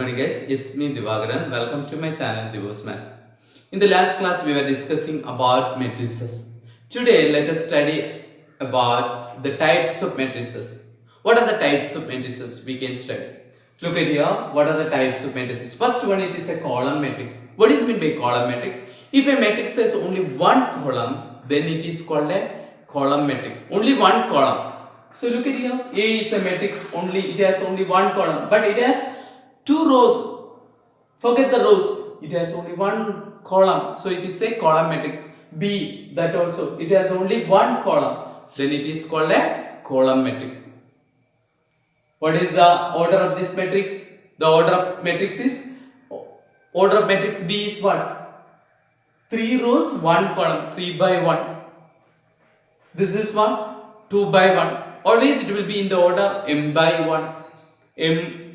Morning guys, it's me Divagaran. Welcome to my channel Divos Maths. In the last class we were discussing about matrices. Today let us study about the types of matrices. What are the types of matrices we can study? Look at here, what are the types of matrices? First one, it is a column matrix. What is meant by column matrix? If a matrix has only one column, then it is called a column matrix. Only one column. So look at here, A is a matrix, it has only one column, but it has two rows. Forget the rows, it has only one column, so it is a column matrix. B, that also, it has only one column, then it is called a column matrix. What is the order of this matrix? The order of matrix B is what? 3 rows, 1 column, 3 by 1. This is what? 2 by 1. Always it will be in the order m by 1. M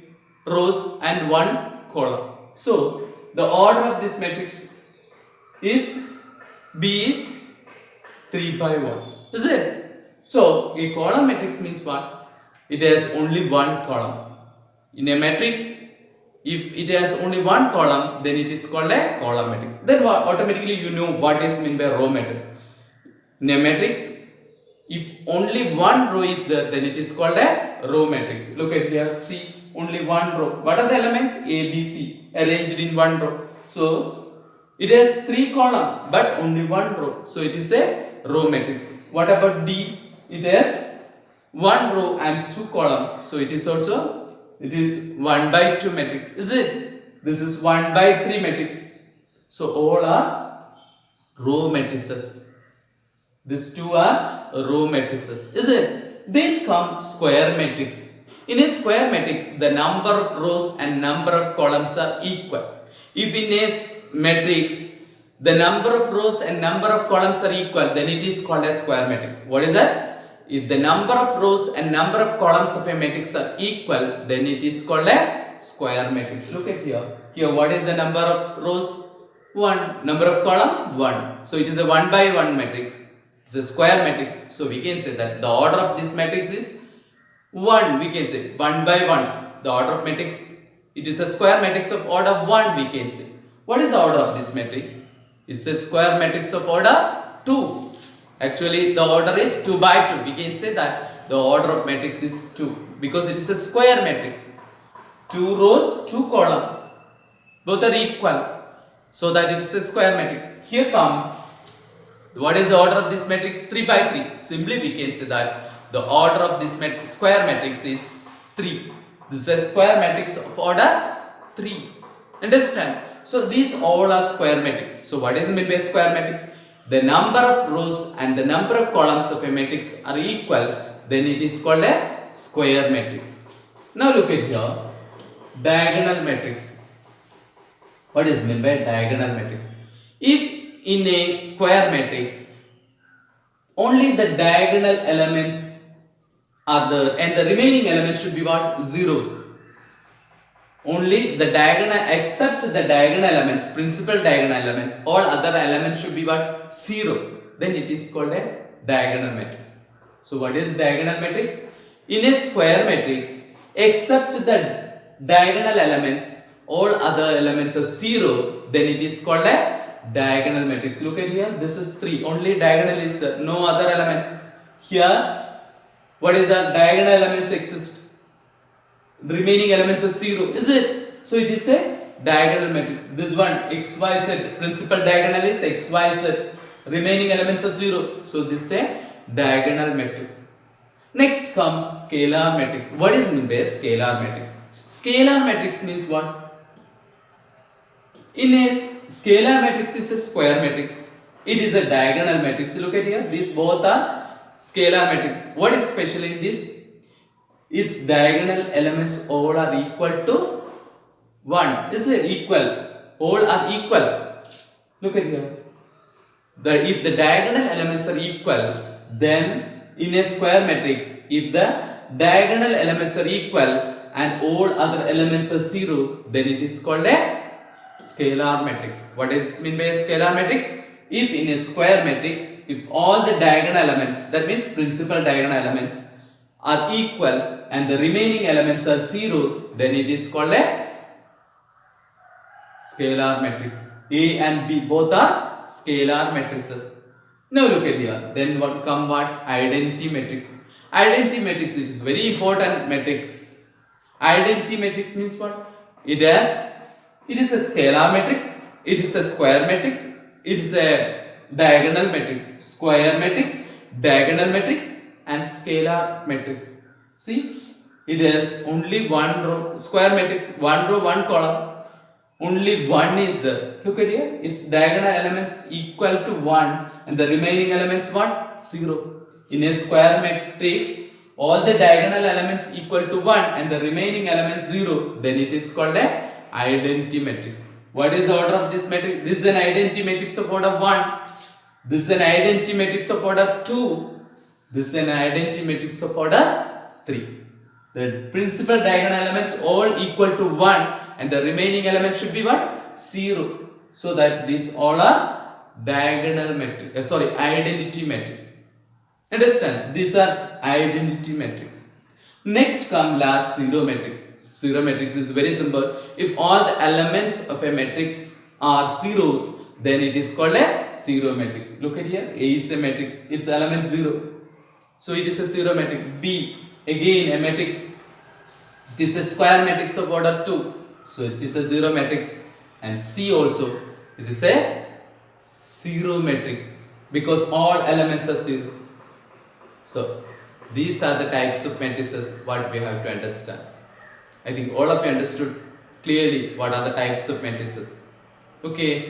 rows and 1 column. So the order of this matrix is B is 3 by 1. Is it? So a column matrix means what? It has only one column. In a matrix, if it has only one column, then it is called a column matrix. Then automatically you know what is meant by row matrix. In a matrix, if only one row is there, then it is called a row matrix. Look at here, C, only one row. What are the elements? A, B, C, arranged in one row. So it has 3 columns, but only one row. So it is a row matrix. What about D? It has 1 row and 2 columns. So it is 1 by 2 matrix. Is it? This is 1 by 3 matrix. So all are row matrices. These two are row matrices. Is it? Then comes square matrix. In a square matrix, the number of rows and number of columns are equal. If in a matrix, the number of rows and number of columns are equal, then it is called a square matrix. What is that? If the number of rows and number of columns of a matrix are equal, then it is called a square matrix. Look at here. Here, what is the number of rows? 1. Number of column? 1. So it is a 1 by 1 matrix. It's a square matrix. So we can say that the order of this matrix is 1. We can say 1 by 1. The order of matrix, it is a square matrix of order 1, we can say. What is the order of this matrix? It's a square matrix of order 2. Actually, the order is 2 by 2. We can say that the order of matrix is 2 because it is a square matrix. 2 rows, 2 columns. Both are equal. So that it is a square matrix. Here come, what is the order of this matrix? 3 by 3. Simply we can say that the order of this square matrix is 3. This is a square matrix of order 3. Understand? So these all are square matrix. So what is meant by square matrix? The number of rows and the number of columns of a matrix are equal, then it is called a square matrix. Now look at here, diagonal matrix. What is meant by diagonal matrix? If in a square matrix, only the diagonal elements are there and the remaining elements should be what? Zeros. Only the diagonal, except the diagonal elements, principal diagonal elements, all other elements should be what? 0. Then it is called a diagonal matrix. So what is diagonal matrix? In a square matrix, except the diagonal elements, all other elements are 0, then it is called a diagonal matrix. Look at here, this is 3, only diagonal is there, no other elements. Here, what is the diagonal elements exist? The remaining elements are 0, is it? So it is a diagonal matrix. This one, x, y, z, principal diagonal is x, y, z, remaining elements are 0. So this is a diagonal matrix. Next comes scalar matrix. What is meant by scalar matrix? Scalar matrix means what? In a scalar matrix is a square matrix. It is a diagonal matrix. Look at here, these both are scalar matrix. What is special in this? Its diagonal elements all are equal to 1. Is it equal? All are equal. Look at here. If the diagonal elements are equal, then in a square matrix, if the diagonal elements are equal and all other elements are 0, then it is called a scalar matrix. What is meant by a scalar matrix? If in a square matrix, if all the diagonal elements, that means principal diagonal elements, are equal and the remaining elements are 0, then it is called a scalar matrix. A and B both are scalar matrices. Now look at here. Then what? Identity matrix. Identity matrix, it is very important matrix. Identity matrix means what? It is a scalar matrix, it is a square matrix, it is a diagonal matrix. Square matrix, diagonal matrix and scalar matrix. See, it has only one row, square matrix, one row, one column. Only one is there. Look at here, its diagonal elements equal to 1 and the remaining elements what? 0. In a square matrix, all the diagonal elements equal to 1 and the remaining elements 0, then it is called a identity matrix. What is the order of this matrix? This is an identity matrix of order 1. This is an identity matrix of order 2. This is an identity matrix of order 3. The principal diagonal elements all equal to 1 and the remaining elements should be what? 0. So that these all are diagonal matrix, identity matrix. Understand? These are identity matrix. Next come last zero matrix. Zero matrix is very simple. If all the elements of a matrix are zeros, then it is called a zero matrix. Look at here. A is a matrix. Its element 0. So it is a zero matrix. B, again a matrix. It is a square matrix of order 2. So it is a zero matrix. And C also, it is a zero matrix because all elements are 0. So these are the types of matrices what we have to understand. I think all of you understood clearly what are the types of matrices. Okay.